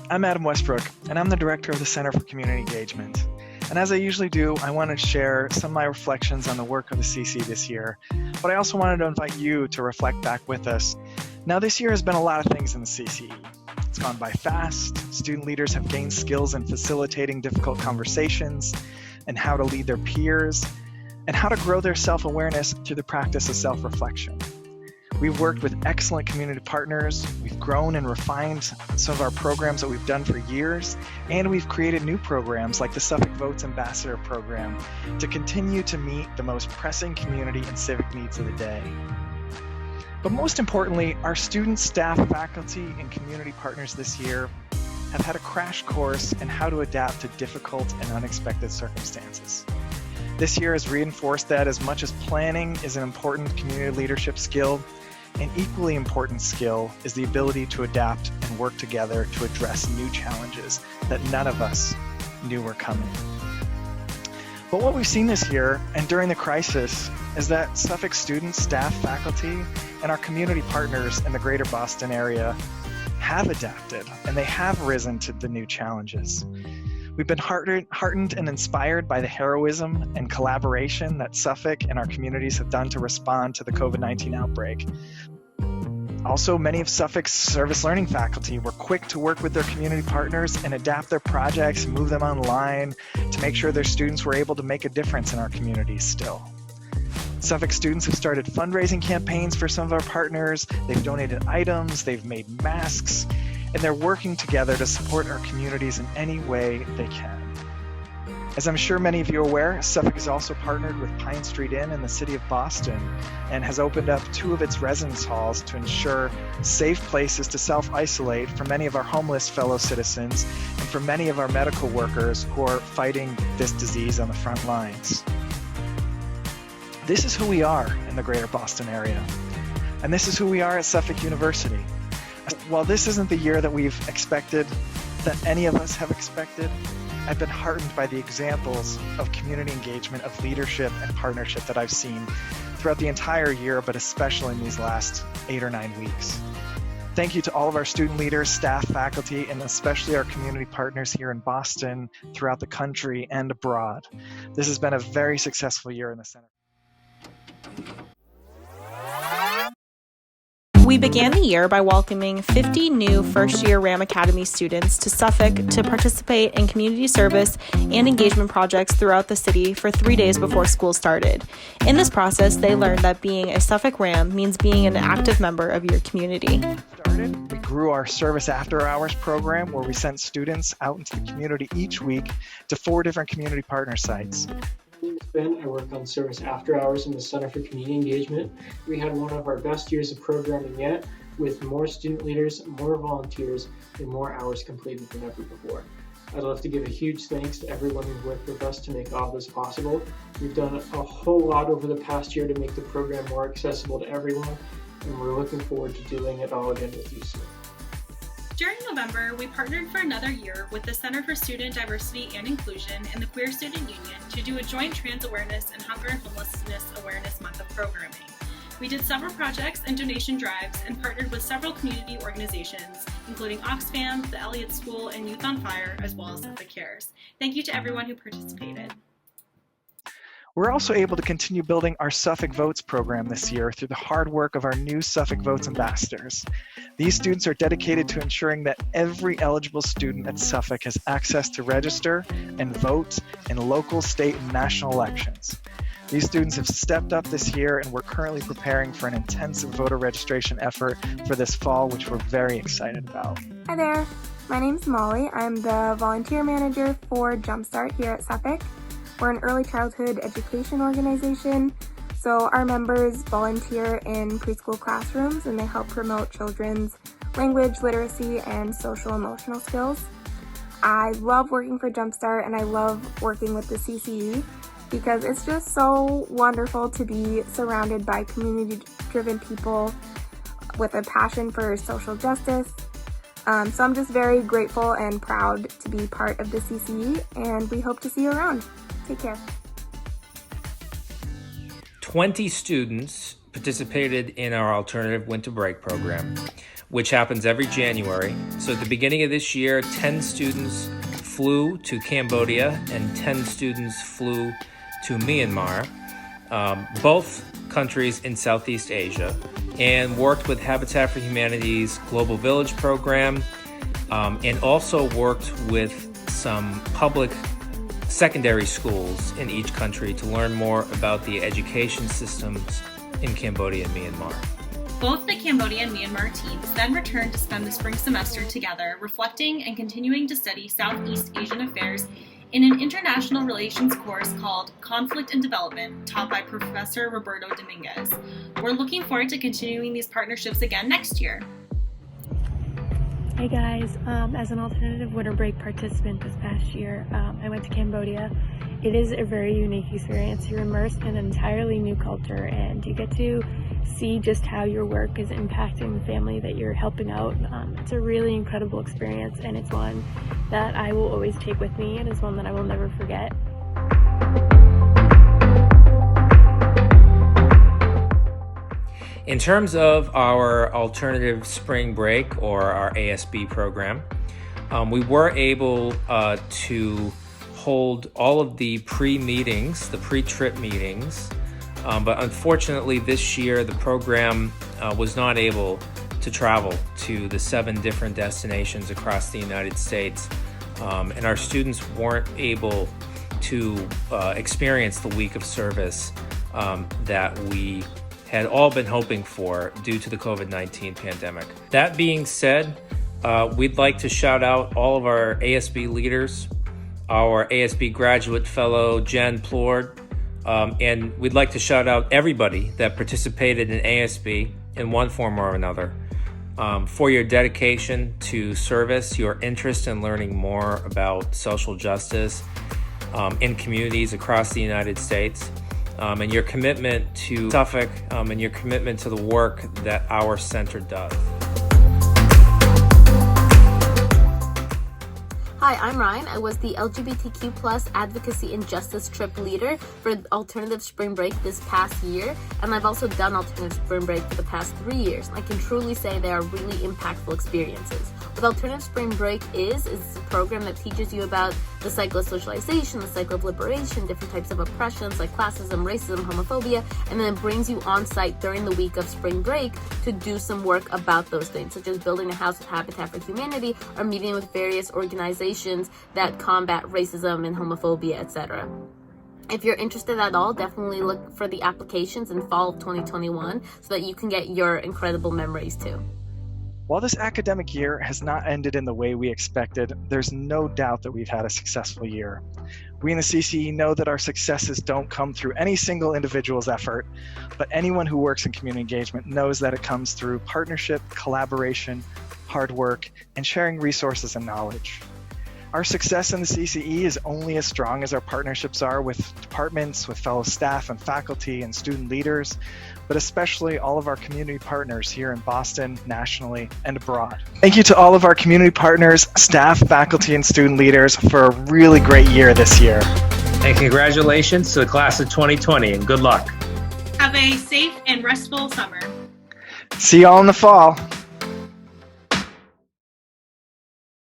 I'm Adam Westbrook, and I'm the Director of the Center for Community Engagement. And as I usually do, I want to share some of my reflections on the work of the CC this year, but I also wanted to invite you to reflect back with us. Now, this year has been a lot of things in the CCE. It's gone by fast. Student leaders have gained skills in facilitating difficult conversations and how to lead their peers and how to grow their self-awareness through the practice of self-reflection. We've worked with excellent community partners, we've grown and refined some of our programs that we've done for years, and we've created new programs like the Suffolk Votes Ambassador Program to continue to meet the most pressing community and civic needs of the day. But most importantly, our students, staff, faculty, and community partners this year have had a crash course in how to adapt to difficult and unexpected circumstances. This year has reinforced that as much as planning is an important community leadership skill, an equally important skill is the ability to adapt and work together to address new challenges that none of us knew were coming. But what we've seen this year and during the crisis is that Suffolk students, staff, faculty, and our community partners in the greater Boston area have adapted and they have risen to the new challenges. We've been heartened and inspired by the heroism and collaboration that Suffolk and our communities have done to respond to the COVID-19 outbreak. Also, many of Suffolk's service learning faculty were quick to work with their community partners and adapt their projects and move them online to make sure their students were able to make a difference in our communities still. Suffolk students have started fundraising campaigns for some of our partners. They've donated items, they've made masks, and they're working together to support our communities in any way they can. As I'm sure many of you are aware, Suffolk has also partnered with Pine Street Inn in the city of Boston and has opened up 2 of its residence halls to ensure safe places to self-isolate for many of our homeless fellow citizens and for many of our medical workers who are fighting this disease on the front lines. This is who we are in the greater Boston area, and this is who we are at Suffolk University. While this isn't the year that we've expected, that any of us have expected, I've been heartened by the examples of community engagement, of leadership and partnership that I've seen throughout the entire year, but especially in these last 8 or 9 weeks. Thank you to all of our student leaders, staff, faculty, and especially our community partners here in Boston, throughout the country and abroad. This has been a very successful year in the center. We began the year by welcoming 50 new first-year RAM Academy students to Suffolk to participate in community service and engagement projects throughout the city for 3 days before school started. In this process, they learned that being a Suffolk RAM means being an active member of your community. We grew our service after hours program where we sent students out into the community each week to 4 different community partner sites. My name is Ben. I work on service after hours in the Center for Community Engagement. We had one of our best years of programming yet, with more student leaders, more volunteers, and more hours completed than ever before. I'd love to give a huge thanks to everyone who worked with us to make all this possible. We've done a whole lot over the past year to make the program more accessible to everyone, and we're looking forward to doing it all again with you soon. During November, we partnered for another year with the Center for Student Diversity and Inclusion and the Queer Student Union to do a joint trans awareness and hunger and homelessness awareness month of programming. We did several projects and donation drives and partnered with several community organizations, including Oxfam, the Elliott School, and Youth on Fire, as well as Suffolk Cares. Thank you to everyone who participated. We're also able to continue building our Suffolk Votes program this year through the hard work of our new Suffolk Votes ambassadors. These students are dedicated to ensuring that every eligible student at Suffolk has access to register and vote in local, state, and national elections. These students have stepped up this year, and we're currently preparing for an intensive voter registration effort for this fall, which we're very excited about. Hi there, my name's Molly. I'm the volunteer manager for Jumpstart here at Suffolk. We're an early childhood education organization, so our members volunteer in preschool classrooms and they help promote children's language, literacy, and social emotional skills. I love working for Jumpstart and I love working with the CCE because it's just so wonderful to be surrounded by community-driven people with a passion for social justice. So I'm just very grateful and proud to be part of the CCE, and we hope to see you around. Take care. 20 students participated in our alternative winter break program, which happens every January. So at the beginning of this year, 10 students flew to Cambodia and 10 students flew to Myanmar, both countries in Southeast Asia, and worked with Habitat for Humanity's Global Village program, and also worked with some public secondary schools in each country to learn more about the education systems in Cambodia and Myanmar. Both the Cambodia and Myanmar teams then returned to spend the spring semester together, reflecting and continuing to study Southeast Asian affairs in an international relations course called Conflict and Development, taught by Professor Roberto Dominguez. We're looking forward to continuing these partnerships again next year. Hey guys, as an alternative winter break participant this past year, I went to Cambodia. It is a very unique experience. You're immersed in an entirely new culture and you get to see just how your work is impacting the family that you're helping out. It's a really incredible experience, and it's one that I will always take with me, and is one that I will never forget. In terms of our alternative spring break, or our ASB program, we were able to hold all of the pre-meetings, the pre-trip meetings, but unfortunately this year the program was not able to travel to the 7 different destinations across the United States, and our students weren't able to experience the week of service that we had all been hoping for due to the COVID-19 pandemic. That being said, we'd like to shout out all of our ASB leaders, our ASB graduate fellow Jen Plord, and we'd like to shout out everybody that participated in ASB in one form or another for your dedication to service, your interest in learning more about social justice in communities across the United States, and your commitment to Suffolk, and your commitment to the work that our center does. Hi, I'm Ryan. I was the LGBTQ+ advocacy and justice trip leader for Alternative Spring Break this past year, and I've also done Alternative Spring Break for the past 3 years. I can truly say they are really impactful experiences. What Alternative Spring Break is a program that teaches you about the cycle of socialization, the cycle of liberation, different types of oppressions like classism, racism, homophobia, and then it brings you on site during the week of spring break to do some work about those things, such as building a house with Habitat for Humanity or meeting with various organizations that combat racism and homophobia, etc. If you're interested at all, definitely look for the applications in fall of 2021 so that you can get your incredible memories too. While this academic year has not ended in the way we expected, there's no doubt that we've had a successful year. We in the CCE know that our successes don't come through any single individual's effort, but anyone who works in community engagement knows that it comes through partnership, collaboration, hard work, and sharing resources and knowledge. Our success in the CCE is only as strong as our partnerships are with departments, with fellow staff and faculty and student leaders, but especially all of our community partners here in Boston, nationally, and abroad. Thank you to all of our community partners, staff, faculty, and student leaders for a really great year this year. And congratulations to the class of 2020, and good luck. Have a safe and restful summer. See you all in the fall.